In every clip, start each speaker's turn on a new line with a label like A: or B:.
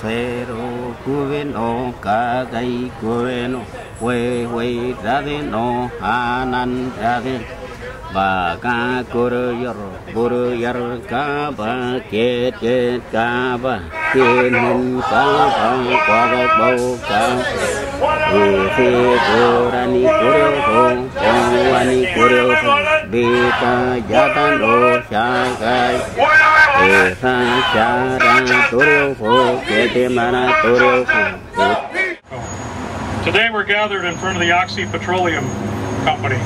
A: cero guveno kagai guveno we radeno hanan radin baga guru yor ka ba ket ka ba kinin ka ba kwa bau ka fi kurani kuru wani kuru beta jatan ro shagai esa chara turu fo kete mana turu fo.
B: Today we're gathered in front of the Occidental Petroleum Company.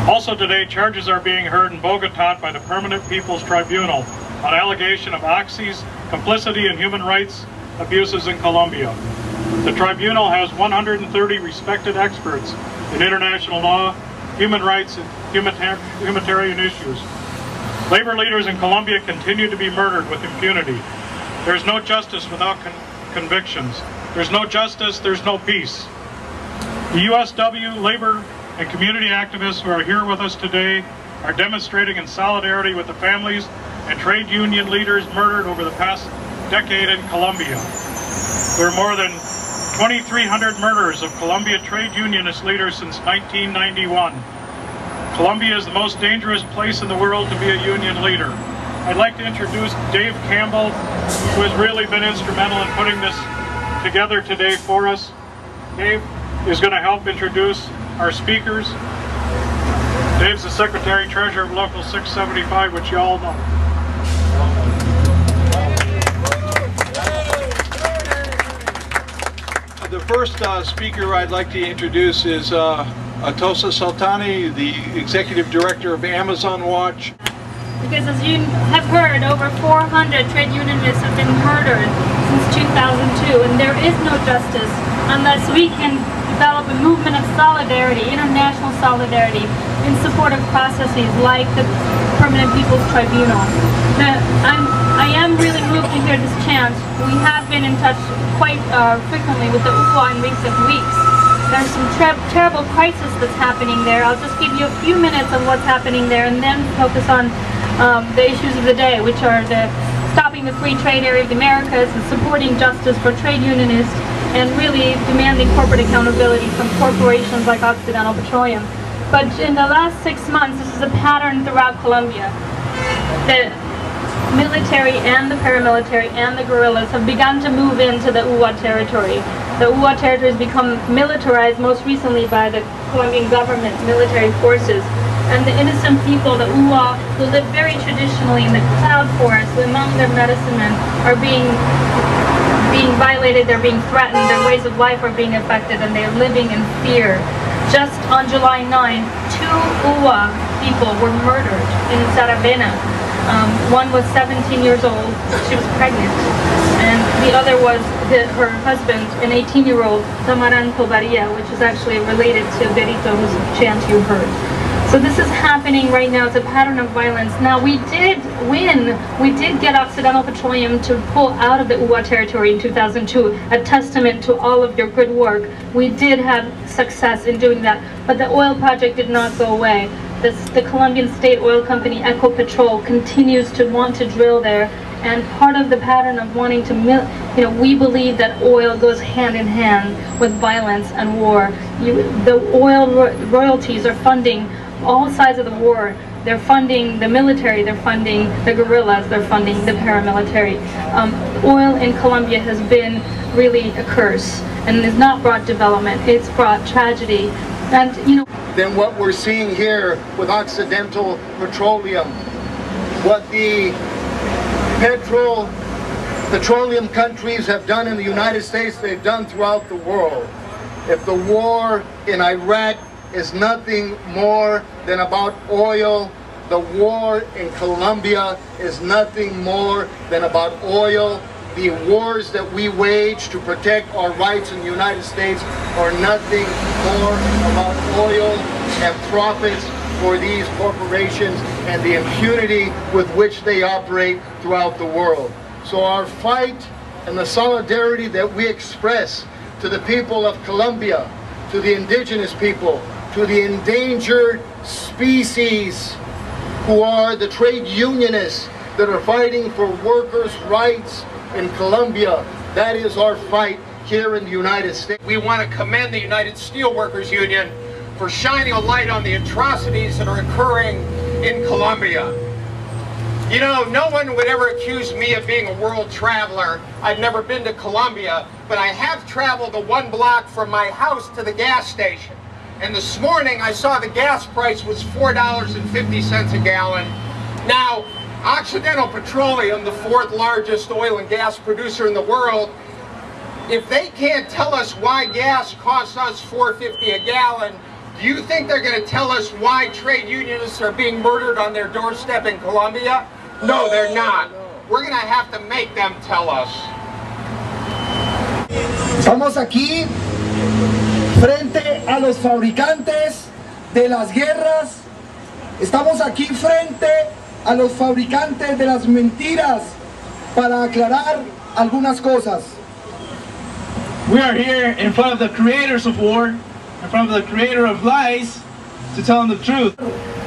B: Also today, charges are being heard in Bogotá by the Permanent People's Tribunal on allegation of Oxy's complicity in human rights abuses in Colombia. The tribunal has 130 respected experts in international law, human rights, and humanitarian issues. Labor leaders in Colombia continue to be murdered with impunity. There's no justice without convictions. There's no justice, there's no peace. The USW, labor, and community activists who are here with us today are demonstrating in solidarity with the families and trade union leaders murdered over the past decade in Colombia. There are more than 2,300 murders of Colombia trade unionist leaders since 1991. Colombia is the most dangerous place in the world to be a union leader. I'd like to introduce Dave Campbell, who has really been instrumental in putting this together today for us. Dave is going to help introduce our speakers. Dave's the Secretary-Treasurer of Local 675, which you all know.
C: The first speaker I'd like to introduce is Atosa Sultani, the Executive Director of Amazon Watch.
D: Because as you have heard, over 400 trade unionists have been murdered since 2002, and there is no justice unless we can develop a movement of solidarity, international solidarity, in support of processes like the Permanent People's Tribunal. I am really moved to hear this chant. We have been in touch quite frequently with the UWA in recent weeks. There's some terrible crisis that's happening there. I'll just give you a few minutes of what's happening there and then focus on the issues of the day, which are stopping the free trade area of the Americas and supporting justice for trade unionists and really demanding corporate accountability from corporations like Occidental Petroleum. But in the last 6 months, this is a pattern throughout Colombia. The military and the paramilitary and the guerrillas have begun to move into the UWA territory. The UWA territory has become militarized most recently by the Colombian government military forces. And the innocent people, the UWA, who live very traditionally in the cloud forest among their medicine men, are being violated, they're being threatened, their ways of life are being affected, and they're living in fear. Just on July 9, 2 UWA people were murdered in Saravena. One was 17 years old, she was pregnant, and the other was her husband, an 18-year-old, Tamaran Tobaria, which is actually related to Berito, whose chant you heard. So this is happening right now. It's a pattern of violence. Now, we did win. We did get Occidental Petroleum to pull out of the UWA territory in 2002, a testament to all of your good work. We did have success in doing that, but the oil project did not go away. The Colombian state oil company, Ecopetrol, continues to want to drill there, and part of the pattern of wanting to, we believe that oil goes hand in hand with violence and war. The oil royalties are funding all sides of the war. They're funding the military, they're funding the guerrillas, they're funding the paramilitary. Oil in Colombia has been really a curse, and has not brought development, it's brought tragedy. And
E: than what we're seeing here with Occidental Petroleum. What the petroleum countries have done in the United States, they've done throughout the world. If the war in Iraq is nothing more than about oil, the war in Colombia is nothing more than about oil. The wars that we wage to protect our rights in the United States are nothing more about oil and profits for these corporations and the impunity with which they operate throughout the world. So our fight and the solidarity that we express to the people of Colombia, to the indigenous people, to the endangered species who are the trade unionists that are fighting for workers' rights in Colombia, That is our fight here in the United States.
F: We want to commend the United Steelworkers Union for shining a light on the atrocities that are occurring in Colombia. You know, no one would ever accuse me of being a world traveler. I've never been to Colombia, but I have traveled the 1 block from my house to the gas station. And this morning I saw the gas price was $4.50 a gallon. Now, Occidental Petroleum, the 4th largest oil and gas producer in the world, if they can't tell us why gas costs us $4.50 a gallon, do you think they're going to tell us why trade unionists are being murdered on their doorstep in Colombia? No, they're not. We're going to have to make them tell us.
G: Estamos aquí frente a los fabricantes de las guerras. Estamos aquí frente a los fabricantes de las mentiras para aclarar algunas cosas.
H: We are here in front of the creators of war, in front of the creator of lies, to tell them the truth.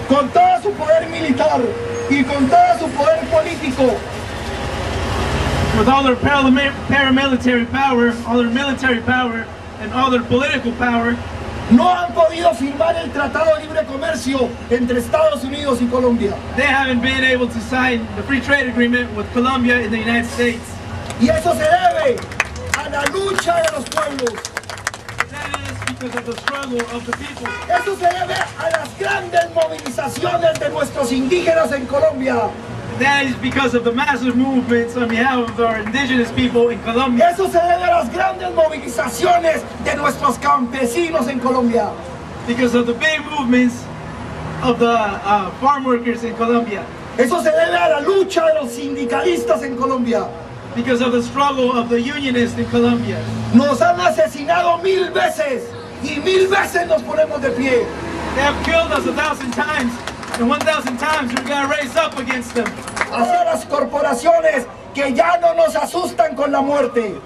G: Con todo su poder militar y con todo su poder político,
H: With all their paramilitary power, all their military power, and all their political power,
G: no han podido firmar el Tratado de Libre Comercio entre Estados Unidos y Colombia.
H: they haven't been able to sign the free trade agreement with Colombia in the United States.
G: Y eso se debe a la lucha de los pueblos.
H: That is because of the struggle of the people.
G: Eso se debe a las grandes movilizaciones de nuestros indígenas en Colombia.
H: That is because of the massive movements on behalf of our indigenous people in Colombia.
G: Eso se debe a las grandes movilizaciones de nuestros campesinos en Colombia.
H: Because of the big movements of the farm workers in Colombia.
G: Eso se debe a la lucha de los sindicalistas en Colombia.
H: Because of the struggle of the unionists in Colombia.
G: Nos han asesinado 1000 veces y 1000 veces nos ponemos de pie.
H: They have killed us 1,000 times, and 1,000 times we're going to raise up against them.
G: Hacia las corporaciones que ya no nos asustan con la muerte.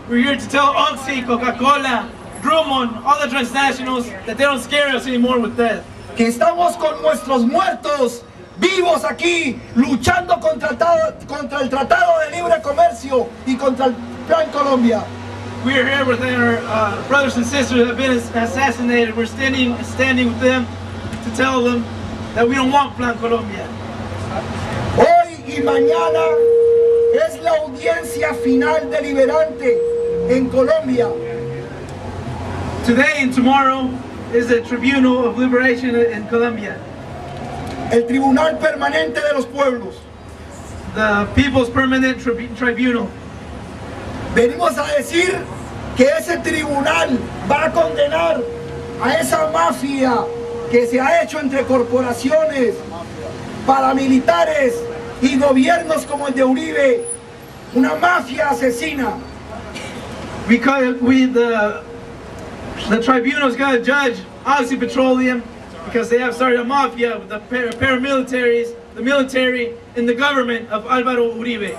H: We're here to tell Oxy, Coca-Cola, Tribunal, all the transnationals that they don't scare us anymore with death.
G: Que estamos con nuestros muertos vivos aquí, luchando contra el Tratado de Libre Comercio y contra el Plan Colombia.
H: We are here with our brothers and sisters that have been assassinated. We're standing with them to tell them that we don't want Plan Colombia.
G: Hoy y mañana es la audiencia final deliberante en Colombia.
H: Today and tomorrow is the Tribunal of Liberation in Colombia.
G: El Tribunal Permanente de los Pueblos.
H: The People's Permanent Tribunal.
G: Venimos a decir que ese tribunal va a condenar a esa mafia que se ha hecho entre corporaciones, paramilitares y gobiernos como el de Uribe, una mafia asesina.
H: The tribunal is going to judge Occidental Petroleum because they have started a mafia with the paramilitaries, the military, and the government of Álvaro Uribe.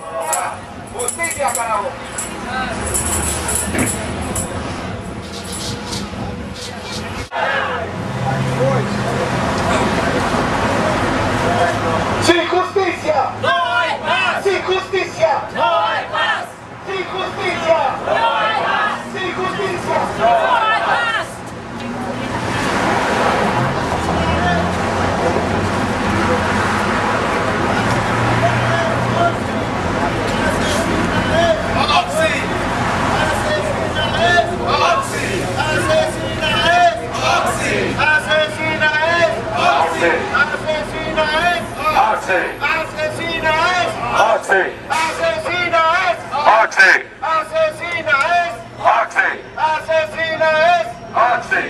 G: ¡Sin justicia!
I: ¡No hay paz!
G: ¡Sin justicia!
I: ¡No hay paz!
G: ¡Sin justicia!
I: ¡No hay paz!
G: ¡Sin justicia!
I: ¡No hay paz!
J: Asesina es Oxy.